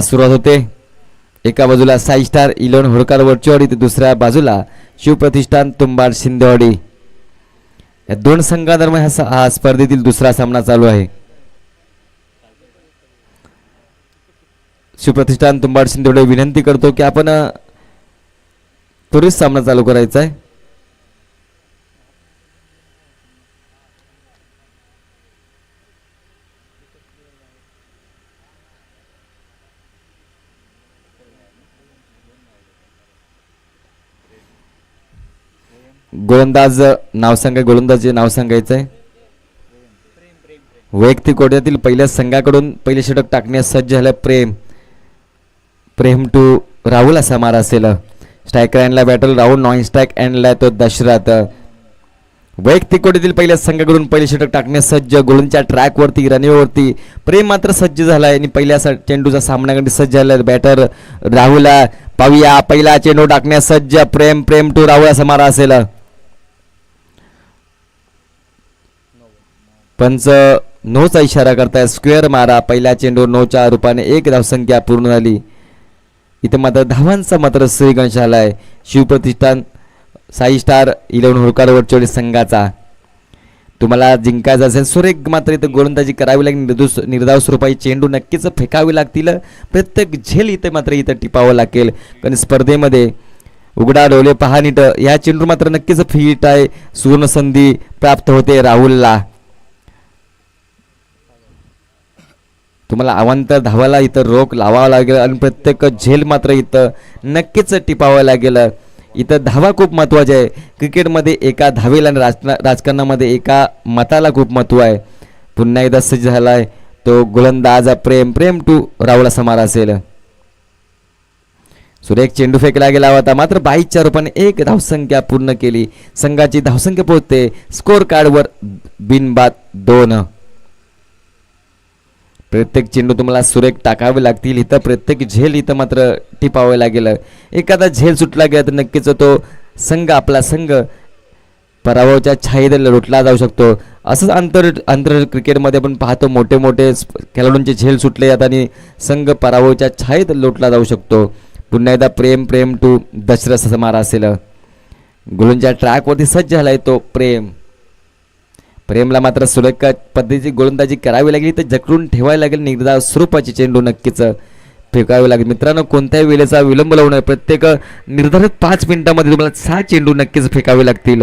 सुरुवात होते. एका बाजूला साई स्टार 11 होळकर वरचेवाडी तर दुसऱ्या बाजूला शिवप्रतिष्ठान तुंबाड शिंदेवाडी. या दोन संघादरम्यान हा स्पर्धेतील दुसरा सामना चालू आहे. शिवप्रतिष्ठान तुंबाड शिंदेवाडी विनंती करतो की आपण त्वरित सामना चालू करायचा आहे. गोलंदाज नाव सांगा. गोलंदाज नाव सांगायचं आहे. वैयक्तिक कोट्यातील पहिल्या संघाकडून पहिले षटक टाकण्यास सज्ज झालं प्रेम टू राहुल असा मारा असेल. स्ट्रायकर अँडला बॅटल राहुल. नॉन स्ट्राईक अँडला तो दशरथ. वैयक्तिक कोट्यातील पहिल्या संघाकडून पहिले षटक टाकण्यास सज्ज. गोलंदाजच्या ट्रॅकवरती रनवेवरती प्रेम मात्र सज्ज झालाय आणि पहिल्या चेंडूचा सामन्याकडे सज्ज झाला. बॅटर राहुल. पाहूया पहिला चेंडू टाकण्यास सज्ज प्रेम टू राहुल असा मारा असेल. पंच नोचा इशारा करताय. स्क्वेअर मारा. पहिला चेंडू नोच्या रूपाने 1 धावसंख्या पूर्ण झाली. इथे मात्र धावांचा मात्र श्रीगणेश आलाय शिवप्रतिष्ठान साई स्टार 11 होळकर वरचेवाडी संघाचा. तुम्हाला जिंकायचं असेल सुरेख मात्र इथं गोलंदाजी करावी लागेल. निर्धाव स्वरूपाची चेंडू नक्कीच फेकावी लागतील. प्रत्येक झेल इथे मात्र इथं टिपावं लागेल कारण स्पर्धेमध्ये उघडा डोले पहा नीट. या चेंडू मात्र नक्कीच फिट आहे. सुवर्ण संधी प्राप्त होते राहुलला. तुम्हाला अवांतर धावाला इथं रोख लावावा लागेल आणि प्रत्येक झेल मात्र इथं नक्कीच टिपावं लागेल. इथं धावा खूप महत्त्वाची आहे. क्रिकेटमध्ये एका धावेला आणि राजकारणामध्ये एका मताला खूप महत्त्व आहे. पुन्हा एकदा सज्ज झाला आहे तो गोलंदाज प्रेम टू राहुल असा मारा असेल. सुरेख चेंडू फेकला गेला होता मात्र 22च्या रूपाने 1 धावसंख्या पूर्ण केली. संघाची धावसंख्या पोहोचते स्कोअर कार्डवर बिनबाद 2. प्रत्येक चेंडू तुम्हाला सुरेख टाकावे लागतील. इथं प्रत्येक झेल इथं मात्र टिपावे लागेल. एखादा झेल सुटला गेला तर नक्कीच तो संघ आपला संघ पराभवाच्या छायेत लुटला जाऊ शकतो. असंच आंतर क्रिकेटमध्ये आपण पाहतो मोठे खेळाडूंचे झेल सुटले जातात आणि संघ पराभवाच्या छायेत लुटला जाऊ शकतो. पुन्हा एकदा प्रेम टू दशरथ असा मारा असेल. गोलंदाजच्या ट्रॅकवरती सज्ज झालाय तो प्रेमला मात्र सुरेख पद्धतीची गोलंदाजी करावी लागेल. तर जखडून ठेवायला लागेल. निर्धाव स्वरूपाची चेंडू नक्कीच फेकावी लागेल. मित्रांनो कोणत्याही वेळेचा विलंब लावू नये. प्रत्येक निर्धारित 5 मिनिटांमध्ये तुम्हाला 6 चेंडू नक्कीच फेकावे लागतील.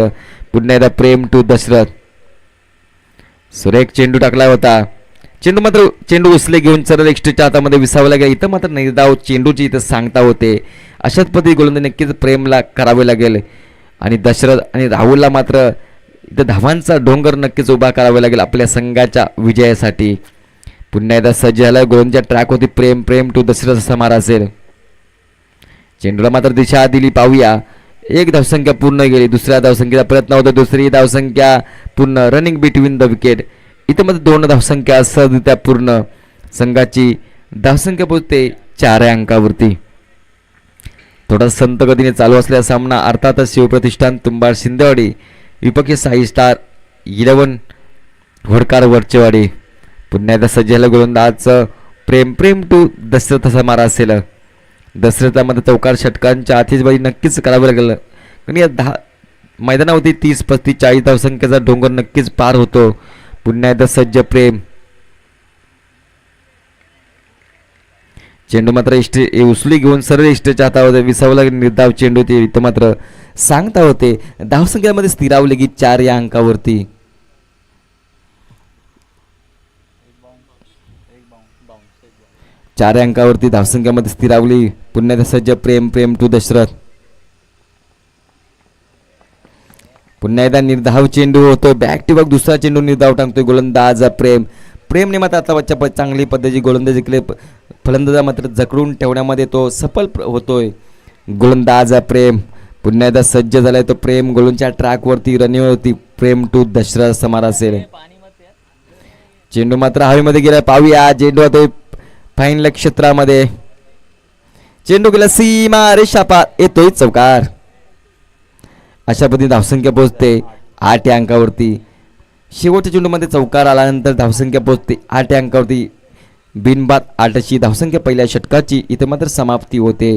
पुन्हा एकदा प्रेम टू दशरथ. सुरेख चेंडू टाकला होता. चेंडू उचले घेऊन सरळ एक्स्ट्रीच्या हातामध्ये विसावं लागेल. इथं मात्र निर्धाव चेंडूची इथं सांगता होते. अशाच पद्धती गोलंदाजी नक्कीच प्रेमला करावे लागेल. आणि दशरथ आणि राहुलला मात्र इथं धावांचा डोंगर नक्कीच उभा करावा लागेल आपल्या संघाच्या विजयासाठी. पुन्हा एकदा सज्ज झाला. गोलंदाजच्या ट्रॅक होती प्रेम टू दशरथ असा मारा असेल. चेंडूला मात्र दिशा दिली. पाहूया 1 धावसंख्या पूर्ण गेली. दुसऱ्या धावसंख्येचा प्रयत्न होता. दुसरी धावसंख्या पूर्ण. Running between the wicket. इथं मात्र 2 धावसंख्या सहजरित्या पूर्ण. संघाची धावसंख्या पोहोचते 4 अंकावरती. थोडा संत गतीने चालू असलेला सामना अर्थातच शिवप्रतिष्ठान तुंबाड शिंदेवाडी विपक्षी साई स्टार 11 होळकर वरचेवाडी. पुन्हा एकदा सज्ज झाला गोलंदाज प्रेम टू दशरथ असा मारा असेल. दशरथामध्ये चौकार षटकांच्या आतिषबाजी नक्कीच करावी लागेल कारण या मैदानावरती 30, 35, 40 धावसंख्येचा डोंगर नक्कीच पार होतो. पुन्हा एकदा सज्ज प्रेम. चेंडू मात्र उचली घेऊन सरळ इष्टच्या हातावर विसावं लागेल. निर्धाव चेंडू ते इथं मात्र सांगता होते. धावसंख्यामध्ये स्थिरावले की 4 या अंकावरती. चार अंकावरती धावसंख्यामध्ये स्थिरावली. पुन्हा सज्ज प्रेम टू दशरथ. पुन्हा एकदा निर्धाव चेंडू होतोय. बॅक टू बॅक दुसरा चेंडू निर्धाव टाकतोय गोलंदाज प्रेमने मात्र आता चांगली पद्धतीची गोलंदाजी केली. फलंदाजा मात्र जखडून ठेवण्यामध्ये तो सफल होतोय. गोलंदाज प्रेम. पुन्हा एकदा सज्ज झालाय तो प्रेम. गोलंदाजच्या ट्रॅकवरती रनवेवरती प्रेम टू दशरथ समारा असेल. चेंडू मात्र हवेमध्ये गेला. पाहूया चेंडू होतोय फाईनल क्षेत्रामध्ये. चेंडू गेला सीमा रेषापार येतोय चौकार. अशा पद्धतीने धावसंख्या पोहोचते 8 या अंकावरती. शेवटच्या चेंडूमध्ये चौकार आल्यानंतर धावसंख्या पोहोचते 8 या अंकावरती. बिनबाद 8 अशी धावसंख्या पहिल्या षटकाची इथे मात्र समाप्ती होते.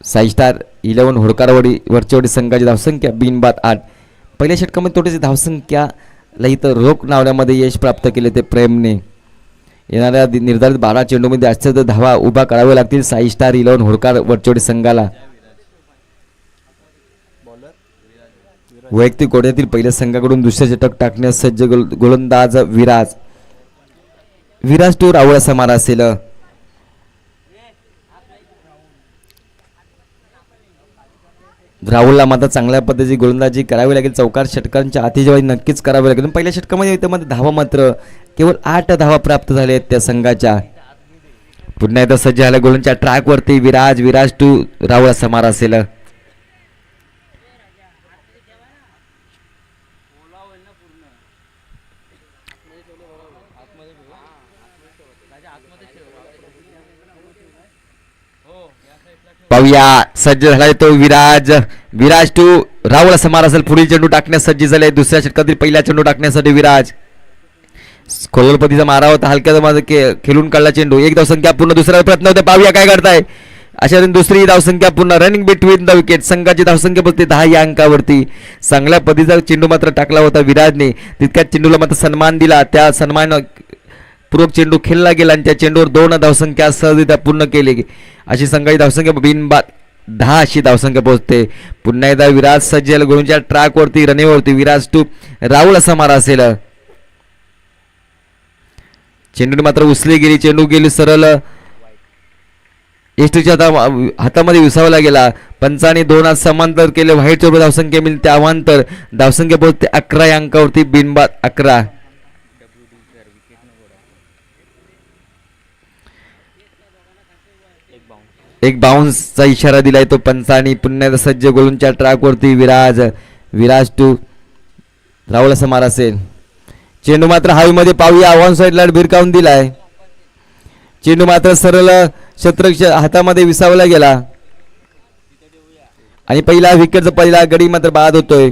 साई स्टार 11 होडकारवाडी वरचेवाडी संघाची धावसंख्या बिनबाद 8. पहिल्या षटकामध्ये थोडीशी धावसंख्याला इथं रोख लावण्यामध्ये यश प्राप्त केले ते प्रेमने. येणाऱ्या निर्धारित 12 चेंडूमध्ये जास्त धावा उभा कराव्या लागतील साई स्टार 11 होडकार वरचेवाडी संघाला. वैयक्तिक कोट्यातील पहिल्या संघाकडून दुसऱ्या षटक टाकण्यास सज्ज गोलंदाज विराज. विराज टू राहुल असा मारा असेल. राहुलला मात्र चांगल्या पद्धतीची गोलंदाजी करावी लागेल. चौकार षटकांच्या आतिजवारी नक्कीच करावी लागेल. पहिल्या षटकामध्ये त्यामध्ये धावा मात्र केवळ 8 धावा प्राप्त झाल्या आहेत त्या संघाच्या. पुन्हा एकदा सज्ज झाल्या गोलंदाजीच्या ट्रॅकवरती विराज टू राहुल असा मारा असेल. पाहूया सज्ज झालाय तो विराज टू राहुल असा मारा असेल. पुढील चेंडू टाकण्यास सज्ज झाले. दुसऱ्या षटकातील पहिला चेंडू टाकण्यासाठी विराज. खोलपतीचा मारा होता हलक्याचा माझा खेळून काढला चेंडू. एक धावसंख्या पूर्ण. दुसरा प्रयत्न होता. पाहूया काय करताय. अशा दुसरी धावसंख्या पूर्ण. Running between the wicket. संघाची धावसंख्या बोलते 10 या अंकावरती. चांगल्या पद्धतीचा चेंडू मात्र टाकला होता विराजने. तितक्याच चेंडूला मात्र सन्मान दिला. त्या सन्मान पूर्वक चेंडू खेळला गेला आणि त्या चेंडूवर 2 धावसंख्या सहजरित्या पूर्ण केली. अशी संघाची धावसंख्या बिनबाद 10 अशी धावसंख्या पोहोचते. पुन्हा एकदा विराज सज्ज गोलंदाजीच्या ट्रॅकवरती रनेवरती. विराज टू राहुल असा मारा असेल. चेंडू मात्र उचली गेली. चेंडू गेली सरळ एसटीच्या हातामध्ये विसावला गेला. पंचाने 2 हात समांतर केले. व्हाईट चौर धावसंख्या मिळते. त्यानंतर धावसंख्या पोहोचते 11 या अंकावरती. बिनबाद 11. एक बाउन्सचा इशारा दिलाय तो पंचानी. पुन्हा सज्ज गोलंदाजीच्या ट्रॅकवरती विराज टू राहुल असा मारा असेल. चेंडू मात्र हवेमध्ये पाहूया ऑन साईडला भिरकावून दिलाय. चेंडू मात्र सरळ शत्रक्ष हातामध्ये विसावला गेला आणि पहिला विकेटचा पहिला गडी मात्र बाद होतोय.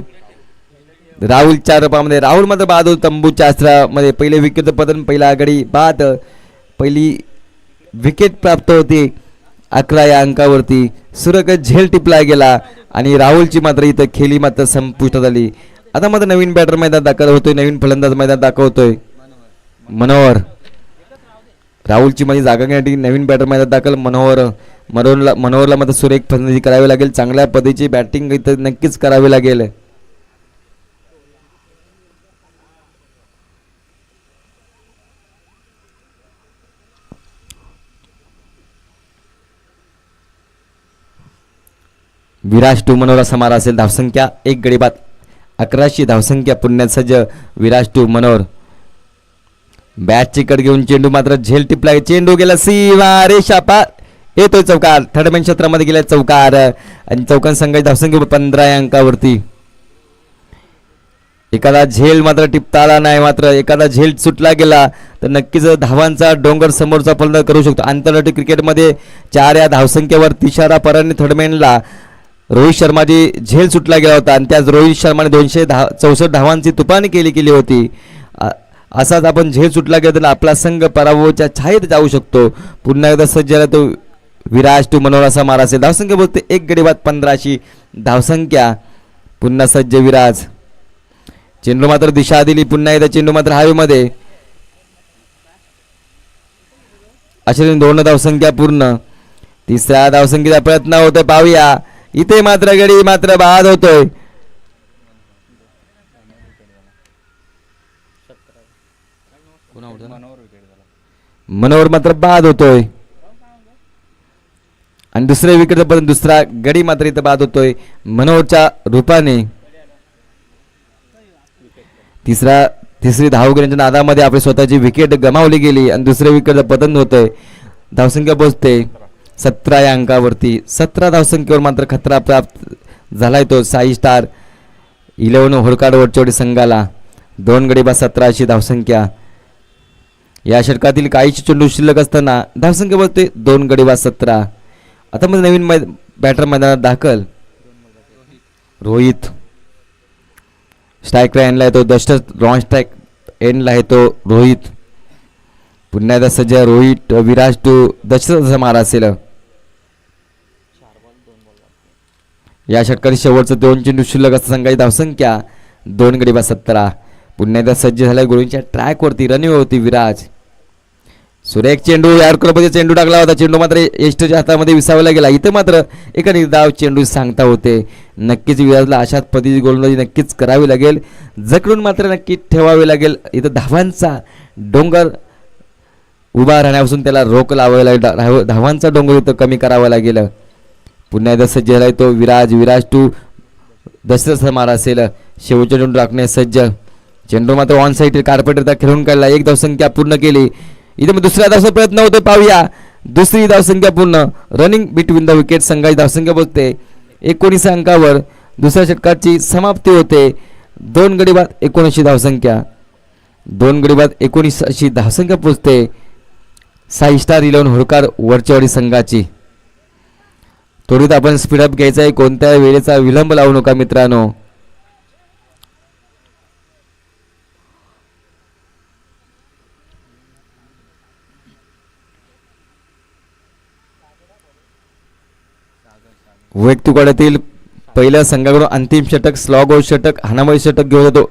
राहुलच्या रूपामध्ये राहुल मात्र बाद होतो. तंबूच्या अस्त्रामध्ये पहिले विकेटचं पतन. पहिला गडी बाद. पहिली विकेट प्राप्त होती 11 या अंकावरती. सुरक झेल टिपला गेला आणि राहुलची मात्र इथं खेळी मात्र संपुष्टात आली. आता मात्र नवीन बॅटर मैदान दाखल होतोय. नवीन फलंदाज मैदान दाखवतोय मनोहर. राहुलची माझी जागा घेण्यासाठी नवीन बॅटर मैदान दाखल मनोहरला मात्र सुरेख फलंदाजी करावी लागेल. चांगल्या पद्धतीची बॅटिंग इथं नक्कीच करावी लागेल. विराज टू मनोहर असा मारा असेल. धावसंख्या 1 गडी बाद 11शी धावसंख्या. पुण्यात सज्ज विराज टू मनोहर. बॅटची कट घेऊन चेंडू मात्र झेल टिपला. चेंडू गेला सीमा रेषा पार. येतोय चौकार. थर्ड मॅन क्षेत्रामध्ये गेला चौकार आणि चौकार संघाची धावसंख्या 15 या अंकावरती. एखादा झेल मात्र टिपता आला नाही. मात्र एखादा झेल सुटला गेला तर नक्कीच धावांचा डोंगर समोरचा फलंदाज करू शकतो. आंतरराष्ट्रीय क्रिकेटमध्ये 4 या धावसंख्येवर तिशारा पराने थर्डमॅनला रोहित शर्माची झेल सुटला गेला होता आणि त्याच रोहित शर्माने 264 धावांची तुफानी केली होती. असाच आपण झेल सुटला गेला तर आपला संघ पराभवाच्या छायेत जाऊ शकतो. पुन्हा एकदा सज्ज झाला तो विराज टू मनोहर असा मारा असेल. धावसंख्या बोलते 1 गडी बाद 15शी धावसंख्या. पुन्हा सज्ज विराज. चेंडू मात्र दिशा दिली. पुन्हा एकदा चेंडू मात्र हवेमध्ये. अशा 2 धावसंख्या पूर्ण. तिसऱ्या धावसंख्येचा प्रयत्न होतोय. पाहूया इथे मात्र गडी मात्र बाद होतोय. मनोहर मात्र बाद होतोय आणि दुसऱ्या विकेट पर्यंत दुसरा गडी मात्र इथं बाद होतोय मनोहरच्या रूपाने. तिसरी धाव घेण्याच्या नादामध्ये आपली स्वतःची विकेट गमावली गेली आणि दुसऱ्या विकेटचं पतन होतंय. धावसंख्या पोहोचते 17 या अंकावरती. 17 धावसंख्येवर मात्र खतरा प्राप्त झालाय तो साई स्टार 11 होडकाड वरचोडी संघाला. 2 गडी बाद 17 अशी धावसंख्या. या षटकातील काहीशी चेंडू शिल्लक असताना धावसंख्या बोलते 2 गडी बाद 17. आता मध्ये नवीन बॅटर मैदानात दाखल रोहित. स्ट्राईक एंडला आहे तो. डस्टर लॉन्ग स्ट्राईक एंडला आहे तो रोहित. पुन्हा एकदा सज्ज रोहित विराज टू दशरथ मारा असेल. या षटकात शेवटचं 2 चेंडू शिल्लक असता संघाची धावसंख्या 2 गडी बाद 17. पुन्हा एकदा सज्ज झालाय गोळींच्या ट्रॅकवरती रनवे होती विराज. सुरेख चेंडू यारकरमध्ये चेंडू टाकला होता. चेंडू मात्र यष्टच्या हातामध्ये विसावला गेला. इथं मात्र एका निर्धाव चेंडू सांगता होते. नक्कीच विराजला अशाच पद्धतीची गोलंदाजी नक्कीच करावी लागेल. जखडून मात्र नक्कीच ठेवावी लागेल. इथं धावांचा डोंगर उभा राहण्यापासून त्याला रोख लावावी लागेल. धावांचा डोंगर इथं कमी करावा लागेल. पुन्हा एकदा सज्ज झालाय तो विराज टू दशरथ मारा असेल. शेवटचा चेंडू राखणे सज्ज. चेंडू मात्र ऑन साईड कार्पेटरचा खेळून काढला. एक धावसंख्या पूर्ण केली. इथे मग दुसऱ्या धावचा प्रयत्न होतोय. पाहूया दुसरी धावसंख्या पूर्ण. रनिंग बिटवीन द विकेट संघाची धावसंख्या पोहोचते 19 अंकावर. दुसऱ्या षटकाची समाप्ती होते. 2 गडी बाद 19 धावसंख्या. 2 गडी बाद 19 अशी धावसंख्या पोहोचते 6 स्टार 11 होळकर वरचेवाडी संघाची. त्वरित आपण स्पीडअप घ्यायचा आहे. कोणत्या वेळेचा विलंब लावू नका मित्रांनो. वैयक्तिक पहिल्या संघाकडून अंतिम षटक स्लॉग आउट षटक हाणामारी षटक घेऊन जातो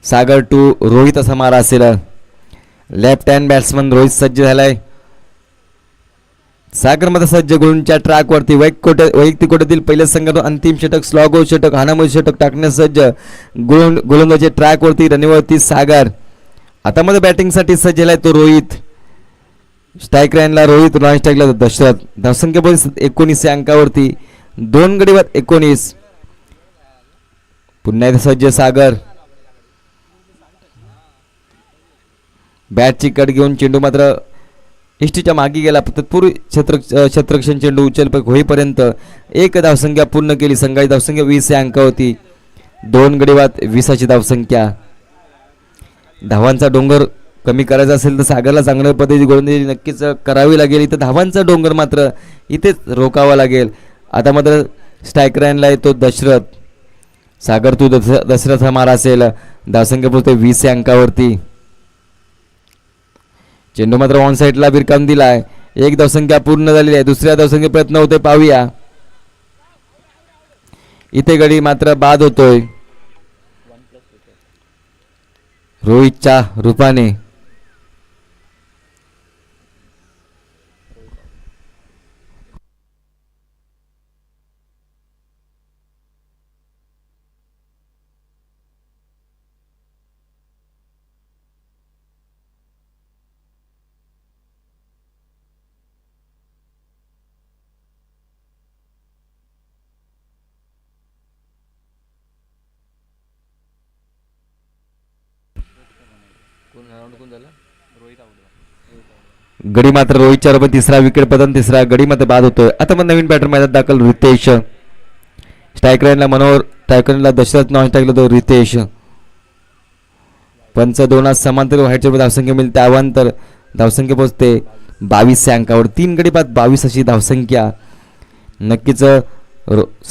सागर टू रोहित असा मारा असेल. लेफ्ट हँड बॅट्समन रोहित सज्ज झालाय. सागर मध्ये सज्ज गोलूंच्या ट्रॅकवरती वैयक्तिक कोट्यातील पहिल्या संघातून अंतिम षटक स्लॉग आउट षटक हाणामारी षटक टाकण्यास सज्ज. गोलंदाजी ट्रॅकवरती रनवरती सागर. आता मध्ये बॅटिंगसाठी सज्ज झालाय तो रोहित. स्ट्राईक लाईनला रोहित, नॉन स्ट्राईकला दशरथ. धावसंख्या 19 अंकावरती 2 गडी बाद 19. पुन्हा एकदा सज्ज सागर. बॅटची कट घेऊन चेंडू मात्र इष्टीच्या मागे गेला. तत्पूर्वी क्षेत्ररक्षण चेंडू उचलपैक होईपर्यंत एक धावसंख्या पूर्ण केली. संघाची धावसंख्या 20 अंकावरती 2 गडी बाद 20 अशी धावसंख्या. धावांचा डोंगर कमी करायचा असेल तर सागरला चांगल्या पद्धतीची गोलंदाजी नक्कीच करावी लागेल. इथं धावांचा डोंगर मात्र इथेच रोकावा लागेल. आता मात्र स्ट्राईक लाईनला येतो दशरथ. सागर तू दशरथ हा मारा असेल. धावसंख्या पोहोचते 20 अंकावरती. चेंडू मात्र ऑन साईडला बिरकावून दिलाय. एक धावसंख्या पूर्ण झालेली आहे. दुसऱ्या धावसंख्या प्रयत्न होतोय. पाहूया इथे गडी मात्र बाद होतोय रोहितच्या रूपाने. गडी मात्र रोहितच्या बरोबर तिसरा विकेट पतन. तिसरा गडी मात्र बाद होतोय. आता मग नवीन बॅटर मैदानात दाखल रितेश. स्ट्राईक लाईनला मनोहर, स्ट्राईक लाईनला दशरथ, नॉन स्ट्राईकला तो रितेश. पंच दोनात समांतर व्हाईटच्या धावसंख्या मिळते. अवांतर धावसंख्या पोहोचते 22 अंकावर. 3 गडी बाद 22 अशी धावसंख्या. नक्कीच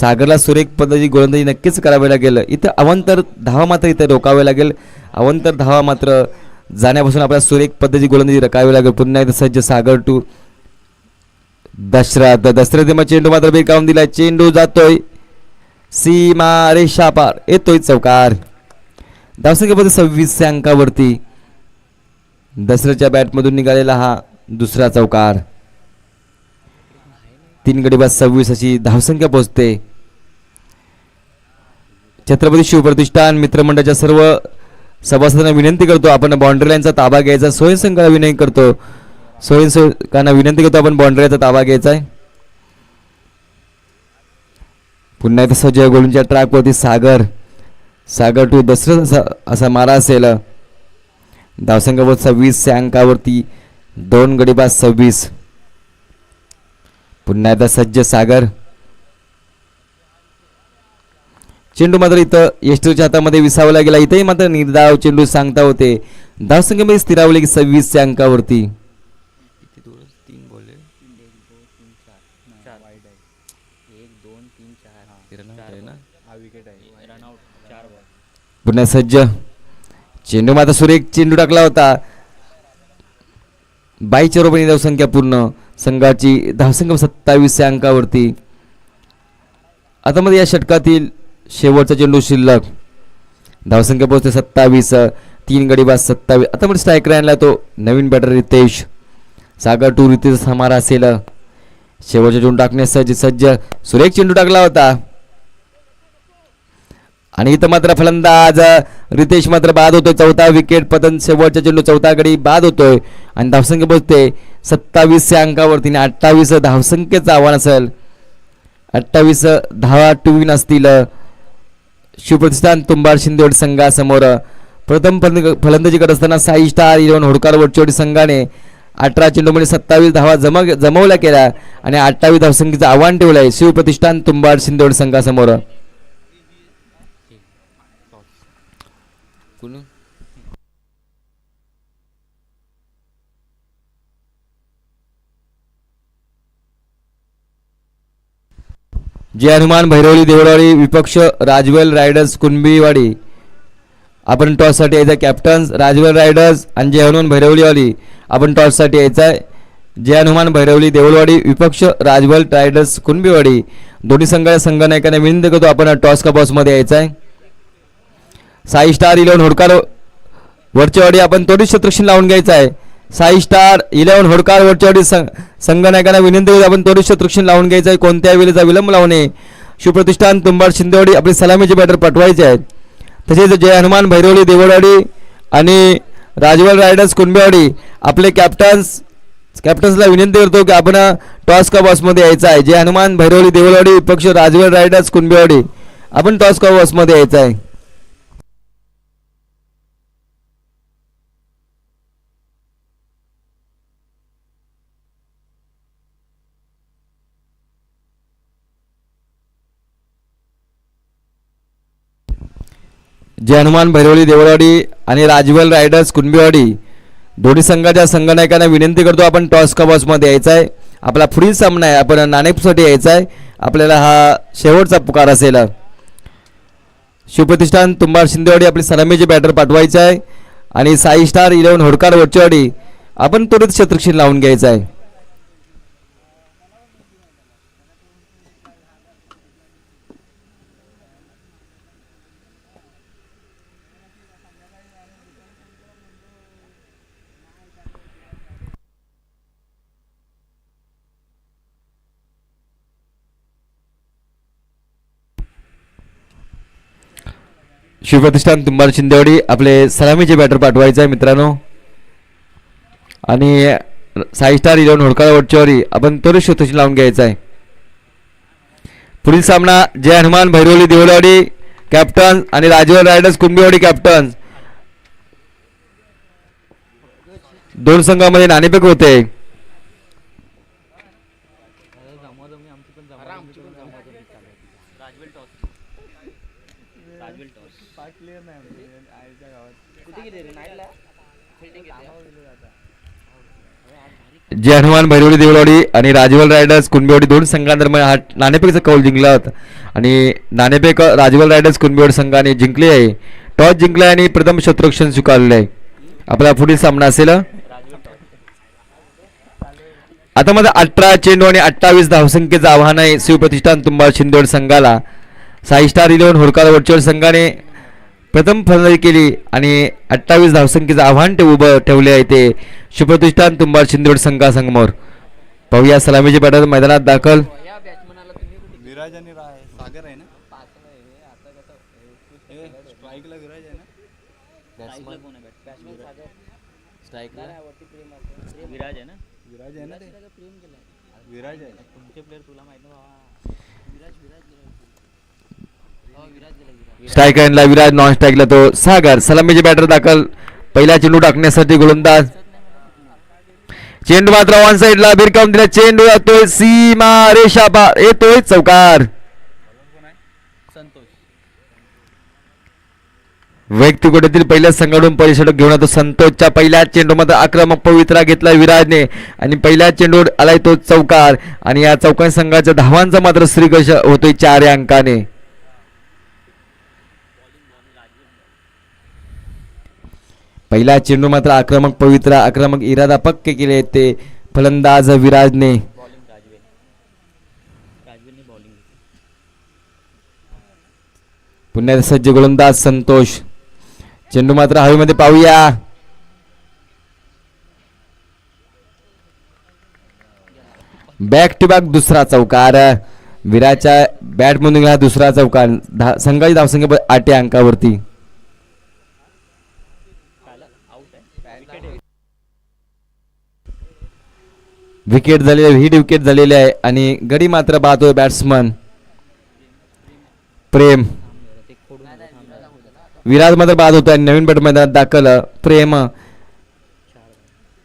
सागरला सुरेख पद्धतीची गोलंदाजी नक्कीच करावी लागेल. इथं अवांतर धावा मात्र इथं रोकावे लागेल. अवांतर धावा मात्र जाण्यापासून आपल्याला सुरेख पद्धतीची गोलंदाजी रकावी लागेल. पुन्हा एकदा सज्ज सागर टू दशरथ चेंडू मात्र बेकावून दिलाय. चेंडू जातोय सीमा रेषा पार, येतोय चौकार. धावसंख्या 26 अंकावरती. दशरथच्या बॅटमधून निघालेला हा दुसरा चौकार. 3 गडी बाद 26 अशी धावसंख्या पोहोचते. छत्रपती शिवप्रतिष्ठान मित्रमंडळाच्या सर्व सभासदांना विनंती करतो आपण बाउंड्री लाईनचा ताबा घ्यायचा. स्वयंसेवकांना विनंती करतो आपण बाउंड्री लाईनचा ताबा घ्यायचा आहे. पुन्हा एकदा सज्ज गोलूंच्या ट्रॅकवरती सागर टू दशरथ असा मारा असेल. धावसंख्या 26 अंकावरती 2 गडी बाद 26. पुन्हा एकदा सज्ज सागर. चेंडू मात्र इथं यष्टीच्या हातामध्ये विसावला गेला. इथेही मात्र निर्धाव चेंडू सांगता होते. धावसंख्येमध्ये स्थिरावले की 26 अंकावरती. पुन्हा सज्ज चेंडू मात्र सुरेख चेंडू टाकला होता. 22 रुपये धावसंख्या पूर्ण संघाची धावसंख्या 27 या अंकावरती. आता मध्ये या षटकातील शेवटचा चेंडू शिल्लक. धावसंख्या पोहोचते 27. 3 गडी बाद 27. आता मध्ये स्ट्रायकर आणला तो नवीन बॅटर रितेश. सागर टू रितेश हमारा असेल. शेवटचा चेंडू टाकण्यास सज्ज सुरेख चेंडू टाकला होता. आणि इथं मात्र फलंदाज रितेश मात्र बाद होतोय. चौथा विकेट पतन. शेवटचा चेंडू चौथा गडी बाद होतोय आणि धावसंख्या पोहोचते 27 या अंकावरती. 28 धावसंख्येचं आव्हान असेल. 28 धावा टू विन असतील शिवप्रतिष्ठान तुंबाड शिंदेवाडी संघासमोर. प्रथम फलंदाजी करत असताना साई स्टार 11 होडकार वडचेवाडी संघाने 18 चेंडूमध्ये 27 धावा जमवल्या केल्या आणि 28 धावसंख्येचं आव्हान ठेवलं आहे शिवप्रतिष्ठान तुंबाड शिंदेवाडी संघासमोर. जय हनुमान भैरवली देवळवाडी विपक्ष राजवेल रायडर्स कुणबीवाडी. आपण टॉससाठी यायचा कॅप्टन्स राजवेल रायडर्स आणि जय हनुमान भैरवलीवाडी. आपण टॉससाठी यायचा आहे. जय हनुमान भैरवली देवळवाडी विपक्ष राजवेल रायडर्स कुणबीवाडी. दोन्ही संघनायकांना विनंती करतो आपण टॉस का बॉसमध्ये यायचा आहे. साई स्टार 11 होडकार वरचेवाडी आपण त्वरित शतरक्षण लावून घ्यायचं आहे. साई स्टार 11 होडकार वरचेवाडी संघनायकांना विनंती करतो आपण त्वरित शतरक्षण लावून घ्यायचं आहे. कोणत्याही वेळेचा विलंब लावणे. शिवप्रतिष्ठान तुंबाड शिंदेवाडी आपली सलामीचे बॅटर पाठवायचे आहेत. तसेच जय हनुमान भैरवली देवळवाडी आणि राजवेल रायडर्स कुणबीवाडी आपले कॅप्टन्सला विनंती करतो की आपण टॉस का बॉसमध्ये यायचं आहे. जय हनुमान भैरवली देवळवाडी विपक्ष राजवेल रायडर्स कुणबीवाडी आपण टॉस का बॉसमध्ये यायचं आहे. जय हनुमान भैरवली देवळवाडी आणि राजवेल रायडर्स कुणबीवाडी दोन्ही संघाच्या संघनायकांना विनंती करतो आपण टॉस का बॉसमध्ये यायचा आहे. आपला पुढील सामना आहे. आपण नाणेफेकसाठी यायचा आहे. आपल्याला हा शेवटचा पुकार असेल. शिवप्रतिष्ठान तुंबाड शिंदेवाडी आपली सलामीचे बॅटर पाठवायचे आहे आणि साई स्टार 11 होडकार वडचेवाडी आपण त्वरित शतरक्षण लावून घ्यायचं आहे. शिवप्रतिष्ठान तुंबाड शिंदेवाडी आपले सलामीचे बॅटर पाठवायचे आहे मित्रांनो आणि साई स्टार 11 होडकार वडचेवाडी आपण त्वरित शतरक्षण लावून घ्यायचं आहे. पुढील सामना जय हनुमान भैरवली देवळवाडी कॅप्टन आणि राजवेल रायडर्स कुणबीवाडी कॅप्टन. दोन संघामध्ये नाणेफेक होते. जय हनुमान भैरवली देवळवाडी आणि राजवेल रायडर्स कुणबीवाडी दोन संघांदरम्यान हा नाणेफेकचा कौल जिंकला होता आणि नाणेफेक राजवेल रायडर्स कुणबीवाडी संघाने जिंकली आहे. टॉस जिंकला आणि प्रथम शतरक्षण स्वीकारले आहे. आपला पुढील सामना असेल. आता मध्ये 18 चेंडू आणि 28 धावसंख्येचं आव्हान आहे शिवप्रतिष्ठान तुंबाड शिंदेवाडी संघाला. साई स्टार 11 होडकार वडचेवाडी संघाने प्रथम फलंदाजी केली आणि 28 धावसंख्येचं आव्हान उभं ठेवले आहे ते शिवप्रतिष्ठान तुंबाड शिंदेवाडी संघासमोर. पाहूया सलामीचे बॅटर मैदानात दाखल. विराज आणि सागर आहे ना स्ट्राईकला विराज आहे ना. विराज आहे ना. विराज आहे ना. विराज आहे तुमचे प्लेयर तुला माहिती ना. स्ट्रायकरला विराज नॉन स्ट्राईकला तो सागर. सलामीचे बॅटर दाखल. पहिला चेंडू टाकण्यासाठी गोलंदाज. चेंडू मात्र ऑन साइडला भिरकावून दिला. चेंडू येतोय सीमा रेषा येतोय चौकार. वैयक्तिक गोट्यातील पहिल्या संघाडून पहिली षटक घेऊन येतो संतोषच्या पहिल्या चेंडू मध्ये आक्रमक पवित्रा घेतला विराजने आणि पहिल्या चेंडूवर आलाय तो चौकार आणि या चौकार संघाच्या धावांचा मात्र श्रीगश होतोय 4 अंकाने. पहिला चेंडू मात्र आक्रमक पवित्र आक्रमक इरादा पक्के केले ते फलंदाज विराजने. बॉलिंग राजवीरने बॉलिंग पुन्हा सज्ज गोलंदाज संतोष. चेंडू मात्र हवेमध्ये पाहूया. बॅक टू बॅक दुसरा चौकार. विराच्या बॅटमधून गेला दुसरा चौकार. संघाची धावसंख्या 8 अंकावरती. विकेट झालेले हिट विकेट झालेले आहे आणि गडी मात्र पाहतोय बॅट्समन प्रेम. विराज मात्र बाद होतोय आणि नवीन बॅट मैदानात दाखल प्रेम.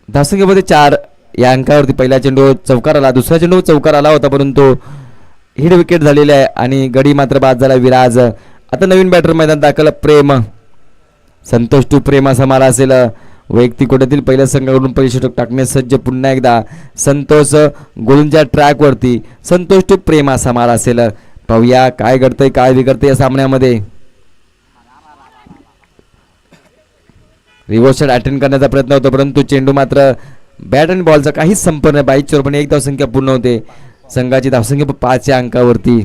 धावसंख्येमध्ये 4 या अंकावरती. पहिला चेंडू चौकार आला, दुसरा चेंडू चौकार आला होता परंतु हिट विकेट झालेले आहे आणि गडी मात्र बाद झाला विराज. आता नवीन बॅटर मैदानात दाखल प्रेम. संतोष टू प्रेम असा मारा असेल. वैयक्तिक कोट्यातील पहिल्या संघाकडून पहिली षटक टाकण्यास सज्ज पुन्हा एकदा संतोष गोलंदाजच्या ट्रॅकवरती. संतोष टू प्रेम असा मारा असेल. पाहूया काय घडतंय काय बिघडतंय या सामन्यामध्ये. रिव्हर्स शॉट अटेंड करण्याचा प्रयत्न होतो परंतु चेंडू मात्र बॅट आणि बॉलचा काहीच संपर्क नाही. 22 चोर पण एक धावसंख्या पूर्ण होते. संघाची धावसंख्या 5 या अंकावरती.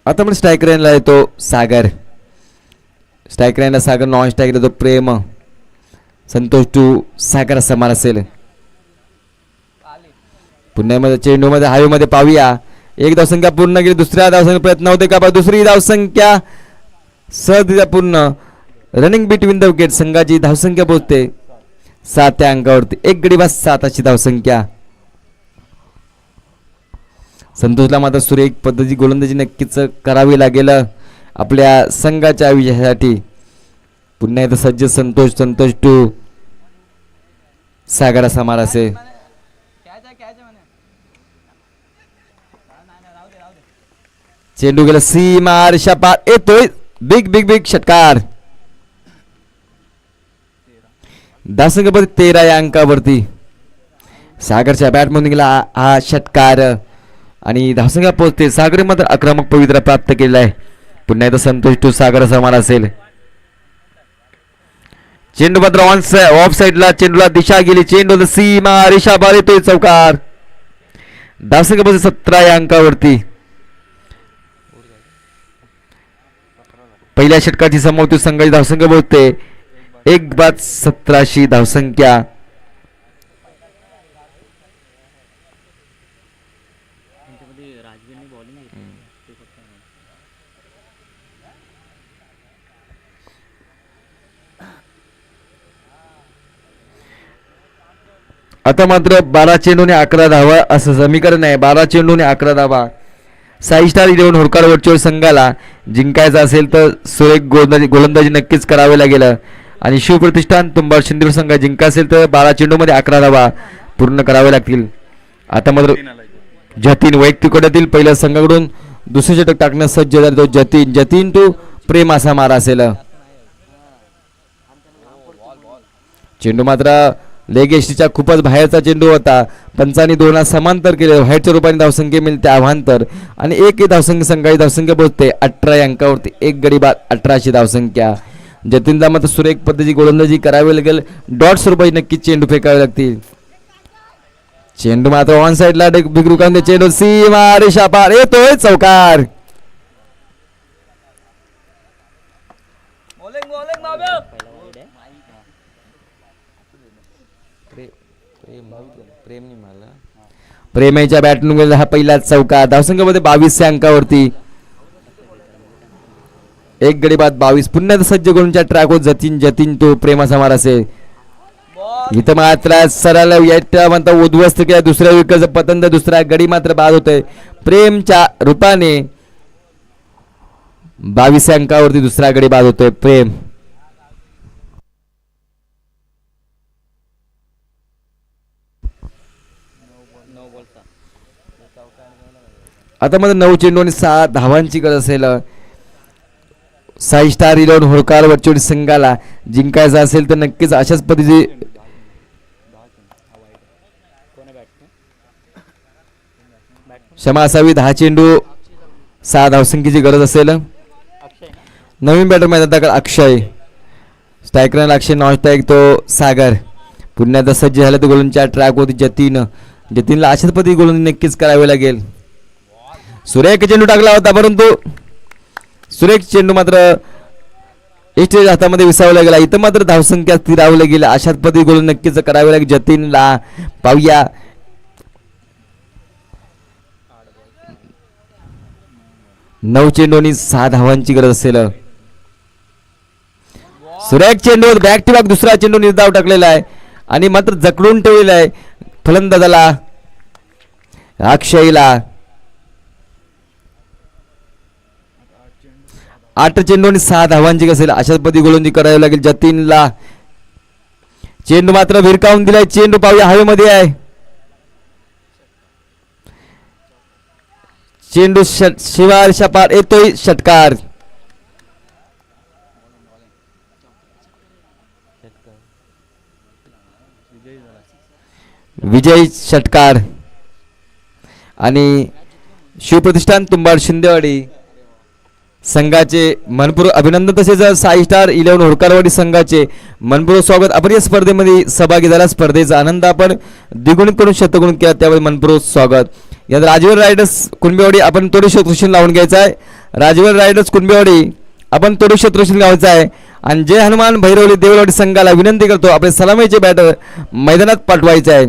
आता पण स्ट्राईक रेनला येतो सागर. स्ट्राईक रेनला सागर, नॉन स्ट्राईक येतो प्रेम. संतोष टू सागर असा मार असेल. पुण्यामध्ये चेंडूमध्ये हवेमध्ये पाहूया. एक धावसंख्या पूर्ण केली. दुसऱ्या धावसंख्या प्रयत्न होते का? दुसरी धावसंख्या सहजरित्या पूर्ण. Running between the wicket. संघाची धावसंख्या पोहोचते 7 या अंकावरती. एक गडी बाद 7 अशी धावसंख्या. संतोषला मात्र सुरेख पद्धती गोलंदाजी नक्कीच करावी लागेल आपल्या संघाच्या विजयासाठी. पुन्हा एकदा सज्ज संतोष. संतोष टू सागर असा मार असेल. चेंडू गेला सीमा षटकार येतोय. बिग बिग बिग षटकार. धावसंख्या 13 या अंकावरती. सागरच्या बॅटमधून गेला हा षटकार आणि धावसंख्या पोहोचते. सागर मात्र आक्रमक पवित्रा प्राप्त केलेला आहे. पुन्हा एकदा संतोष टू सागर असा मार असेल. चेंडू मात्र ऑफ साईडला. चेंडूला दिशा गेली. चेंडू सीमा रेषा बार येतोय चौकार. धावसंख्या 17 या अंकावरती. पहिल्या षटकाची समाप्ती. संघाची धावसंख्या पोहोचते 1 बाद 17 धावसंख्या. राजवीरने बॉलिंग आता मात्र 12 चेंडूने 11 धावा असं समीकरण आहे. 12 चेंडूने 11 धावा. 6 स्टार 11 होडकार वर्चुअल संघाला जिंकायचं असेल तर सुरेख गोलंदाजी नक्कीच करावे लागेल आणि शिवप्रतिष्ठान तुंबाड शिंदे संघ जिंका असेल तर 12 चेंडूमध्ये 11 धावा पूर्ण करावे लागतील. आता मात्र जतीन वैयक्तिक कोट्यातील पहिल्या संघाकडून दुसरे षटक टाकण्यास सज्ज झाला तो जतीन. जतीन टू प्रेम असा मारा असेल. चेंडू मात्र लेग एसटीच्या खूपच बाहेरचा चेंडू होता. पंचांनी 2 समांतर केले. व्हाईटच्या रूपाने धावसंख्या मिळते अवांतर आणि एक धावसंख्या संघाची धावसंख्या पोहोचते 18 या अंकावरती. एक गडी बाद 18 धावसंख्या. जतीनला मात्र सुरेख पद्धती गोलंदाजी करावी लागेल. डॉट्स रुपये नक्कीच चेंडू फेकावे लागतील. चेंडू मात्र ऑन साईडला बिगरुकांत. चेंडू सीमा रेषा पार येतोय चौकार. प्रेमेच्या बॅटनून गेला हा पहिला चौकार. धावसंख्येमध्ये 22 अंकावरती. एक गडी बाद 22. पुन्हा सज्ज गोलंदाजच्या ट्रॅकवर जतीन तो प्रेमाचा मार असेल. इथं मात्र सरळ म्हणता उद्ध्वस्त केला. दुसऱ्या विकेटचा पतंग. दुसरा गडी मात्र बाद होतोय प्रेमच्या रूपाने. 22 अंकावरती दुसरा गडी बाद होतोय प्रेम. आता मध्ये 9 चेंडू आणि 6 धावांची गरज असेल. 6 स्टार 11 होडकार वर्चुअल संघाला जिंकायचं असेल तर नक्कीच अशाच पद्धतीची क्षमा असावी. 10 चेंडू 6 धावसंख्येची गरज असेल. नवीन बॅटर मैदानात अक्षय, स्ट्राईक रन अक्षय, नॉन स्ट्राईक तो सागर. पुन्हा एकदा सज्ज झाला तो गोलंदाजच्या ट्रॅक होती जतीनला अशाच पद्धती गोलंदाजी नक्कीच करावी लागेल. सुरेख चेंडू टाकला होता परंतु सुरेख चेंडू मात्र एस्टेज हातामध्ये विसावला गेला. इथं मात्र धावसंख्या स्थिरावलं गेलं. अशाच पद्धती गोल नक्कीच करावे लागेल जतीनला. पाहूया 9 चेंडू आणि 6 धावांची गरज असेल. सुरेख चेंडू बॅक टू बॅक दुसरा चेंडू निर्धाव टाकलेला आहे आणि मात्र जकडून ठेवलेला आहे फलंदाजाला अक्षयला. 8 चेंडू आणि 6 धावांची असेल. अशाच पद्धती गोलंदाजी करावी लागेल जतीनला. चेंडू मात्र भिरकावून दिलाय. चेंडू पाहूया हवेमध्ये आहे. चेंडू शिवार शपार येतोय षटकार. विजय षटकार आणि शिवप्रतिष्ठान तुंबाड शिंदेवाडी संघाचे मनपूर्वक अभिनंदन. तसेच साई स्टार 11 होडकारवाडी संघाचे मनपूर्वक स्वागत. आपण या स्पर्धेमध्ये सहभागी झाला. स्पर्धेचा आनंद आपण द्विगुणित करून शतगुणित केला त्यावेळी मनपूर्वक स्वागत. यात राजवीर रायडर्स कुणबेवाडी आपण तोडी शत्रुशील लावून घ्यायचा आहे. राजवीर रायडर्स कुणबेवाडी आपण तोडी शत्रुशील लावायचा आहे. आणि जय हनुमान भैरवली देवळवाडी संघाला विनंती करतो आपले सलामीचे बॅटर मैदानात पाठवायचे आहे.